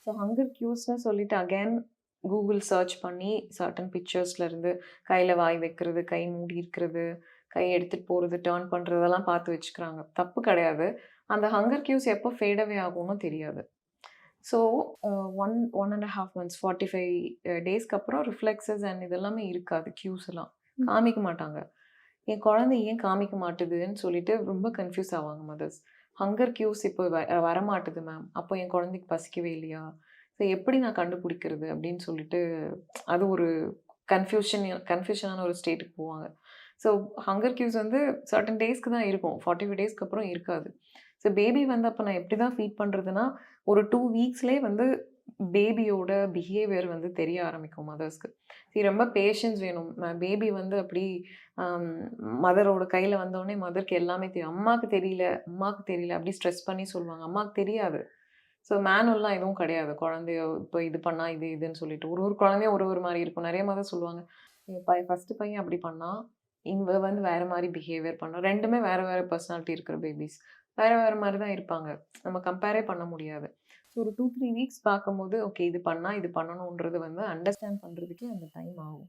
So hunger க்யூஸ்ன்னு சொல்லிட்டு again Google search பண்ணி certain பிக்சர்ஸ்ல இருந்து கையில வாய் வைக்கிறது, கை மூடி இருக்கிறது, கை எடுத்துட்டு போறது, டர்ன் பண்றதெல்லாம் பார்த்து வச்சுக்கிறாங்க. தப்பு கிடையாது. அந்த ஹங்கர் க்யூஸ் எப்போ ஃபேட் அவே ஆகும்னு தெரியாது. ஸோ 1 1 1/2 மந்த்ஸ் 45 டேஸ்க்கு அப்புறம் ரிஃப்ளெக்ஸஸ் அண்ட் இதெல்லாமே இருக்காது க்யூஸ் எல்லாம். காமிக்க மாட்டாங்க. என் குழந்தை ஏன் காமிக்க மாட்டுதுன்னு சொல்லிட்டு ரொம்ப கன்ஃப்யூஸ் ஆவாங்க மதர்ஸ். ஹங்கர் க்யூஸ் இப்போ வரமாட்டுது மேம். அப்போ என் குழந்தைக்கு பசிக்கவே இல்லையா? ஸோ எப்படி நான் கண்டுபிடிக்கிறது? அப்படின்னு சொல்லிட்டு அது ஒரு கன்ஃப்யூஷனான ஒரு ஸ்டேட்டுக்கு போவாங்க. ஸோ ஹங்கர் க்யூஸ் வந்து சர்டன் டேஸ்க்கு தான் இருக்கும். 45 டேஸ்க்கு அப்புறம் இருக்காது. ஸோ பேபி வந்து அப்போ நான் எப்படி தான் ஃபீட் பண்ணுறதுன்னா, ஒரு 2 வீக்ஸ்லேயே வந்து பேபியோட பிஹேவியர் வந்து தெரிய ஆரம்பிக்கும் மதர்ஸ்க்கு. ரொம்ப பேஷன்ஸ் வேணும். பேபி வந்து அப்படி அம் மதரோட கையில வந்தோனே மதருக்கு எல்லாமே தெரியும். அம்மாக்கு தெரியல அப்படி ஸ்ட்ரெஸ் பண்ணி சொல்லுவாங்க. அம்மாக்கு தெரியாது. ஸோ மேனுவல்லாம் எதுவும் கிடையாது. குழந்தைய இப்போ இது பண்ணா இது இதுன்னு சொல்லிட்டு. ஒரு ஒரு குழந்தையும் ஒரு ஒரு மாரி இருக்கும். நெறைய மதர் சொல்லுவாங்க. ஃபர்ஸ்ட்டு பையன் அப்படி பண்ணான். இவ வந்து வேற மாரி பிஹேவியர் பண்ணா. 2மே வேற வேற பெர்சனாலிட்டி இருக்கிற பேபீஸ். வேற வேற மாரி தான் இருப்பாங்க. நம்ம கம்பேரே பண்ண முடியாது. ஸோ ஒரு 2, 3 வீக்ஸ் பார்க்கும்போது, ஓகே இது பண்ணா இது பண்ணணுன்றது வந்து அண்டர்ஸ்டாண்ட் பண்றதுக்கே அந்த டைம் ஆகும்.